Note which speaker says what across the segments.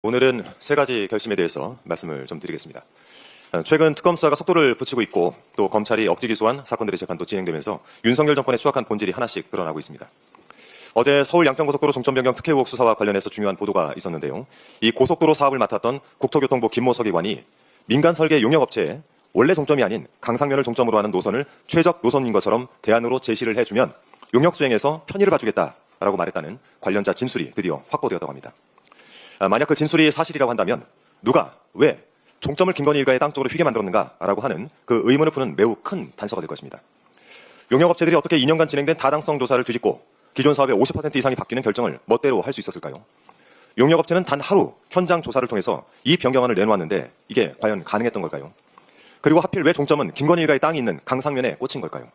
Speaker 1: 오늘은 세 가지 결심에 대해서 말씀을 좀 드리겠습니다. 최근 특검 수사가 속도를 붙이고 있고 또 검찰이 억지 기소한 사건들의 재판도 진행되면서 윤석열 정권의 추악한 본질이 하나씩 드러나고 있습니다. 어제 서울 양평고속도로 종점 변경 특혜 의혹 수사와 관련해서 중요한 보도가 있었는데요. 이 고속도로 사업을 맡았던 국토교통부 김모석 의관이 민간 설계 용역업체에 원래 종점이 아닌 강상면을 종점으로 하는 노선을 최적 노선인 것처럼 대안으로 제시를 해주면 용역 수행에서 편의를 봐주겠다라고 말했다는 관련자 진술이 드디어 확보되었다고 합니다. 만약 그 진술이 사실이라고 한다면 누가, 왜 종점을 김건희 일가의 땅 쪽으로 휘게 만들었는가라고 하는 그 의문을 푸는 매우 큰 단서가 될 것입니다. 용역업체들이 어떻게 2년간 진행된 타당성 조사를 뒤집고 기존 사업의 50% 이상이 바뀌는 결정을 멋대로 할 수 있었을까요? 용역업체는 단 하루 현장 조사를 통해서 이 변경안을 내놓았는데 이게 과연 가능했던 걸까요? 그리고 하필 왜 종점은 김건희 일가의 땅이 있는 강상면에 꽂힌 걸까요?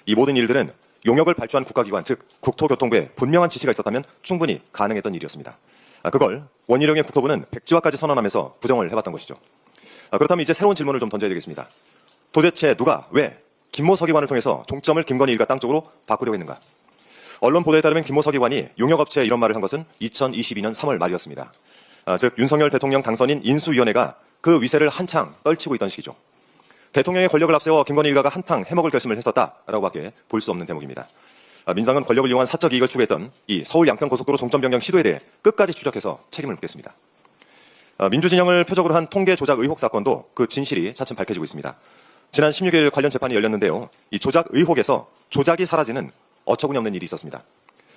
Speaker 1: 이 모든 일들은 용역을 발주한 국가기관, 즉 국토교통부에 분명한 지시가 있었다면 충분히 가능했던 일이었습니다. 그걸 원희룡의 국토부는 백지화까지 선언하면서 부정을 해봤던 것이죠. 그렇다면 이제 새로운 질문을 좀 던져야 되겠습니다. 도대체 누가, 왜 김모석 의관을 통해서 종점을 김건희 일가 땅 쪽으로 바꾸려고 했는가? 언론 보도에 따르면 김모석 의관이 용역업체에 이런 말을 한 것은 2022년 3월 말이었습니다. 즉 윤석열 대통령 당선인 인수위원회가 그 위세를 한창 떨치고 있던 시기죠. 대통령의 권력을 앞세워 김건희 일가가 한탕 해먹을 결심을 했었다라고밖에 볼 수 없는 대목입니다. 민주당은 권력을 이용한 사적 이익을 추구했던 이 서울 양평고속도로 종점 변경 시도에 대해 끝까지 추적해서 책임을 묻겠습니다. 민주진영을 표적으로 한 통계 조작 의혹 사건도 그 진실이 차츰 밝혀지고 있습니다. 지난 16일 관련 재판이 열렸는데요. 이 조작 의혹에서 조작이 사라지는 어처구니없는 일이 있었습니다.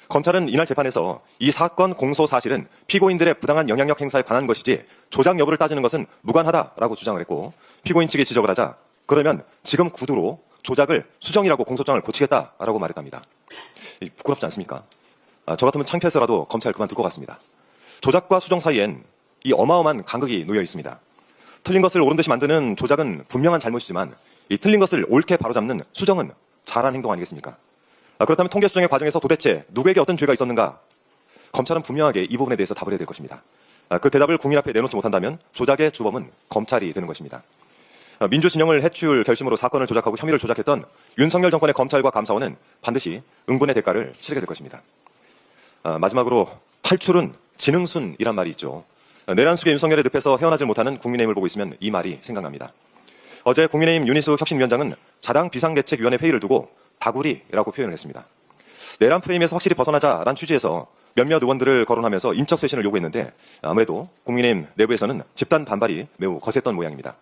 Speaker 1: 검찰은 이날 재판에서 이 사건 공소 사실은 피고인들의 부당한 영향력 행사에 관한 것이지 조작 여부를 따지는 것은 무관하다라고 주장을 했고 피고인 측이 지적을 하자 그러면 지금 구두로 조작을 수정이라고 공소장을 고치겠다라고 말했답니다. 부끄럽지 않습니까? 저 같으면 창피해서라도 검찰 그만둘 것 같습니다. 조작과 수정 사이엔 이 어마어마한 간극이 놓여 있습니다. 틀린 것을 옳은 듯이 만드는 조작은 분명한 잘못이지만 이 틀린 것을 옳게 바로잡는 수정은 잘한 행동 아니겠습니까? 그렇다면 통계 수정의 과정에서 도대체 누구에게 어떤 죄가 있었는가? 검찰은 분명하게 이 부분에 대해서 답을 해야 될 것입니다. 그 대답을 국민 앞에 내놓지 못한다면 조작의 주범은 검찰이 되는 것입니다. 민주진영을 해치울 결심으로 사건을 조작하고 혐의를 조작했던 윤석열 정권의 검찰과 감사원은 반드시 응분의 대가를 치르게 될 것입니다. 마지막으로 탈출은 지능순이란 말이 있죠. 내란 속의 윤석열의 늪에서 헤어나질 못하는 국민의힘을 보고 있으면 이 말이 생각납니다. 어제 국민의힘 윤희숙 혁신위원장은 자당 비상대책위원회 회의를 두고 다구리라고 표현을 했습니다. 내란 프레임에서 확실히 벗어나자라는 취지에서 몇몇 의원들을 거론하면서 인적 쇄신을 요구했는데 아무래도 국민의힘 내부에서는 집단 반발이 매우 거셌던 모양입니다.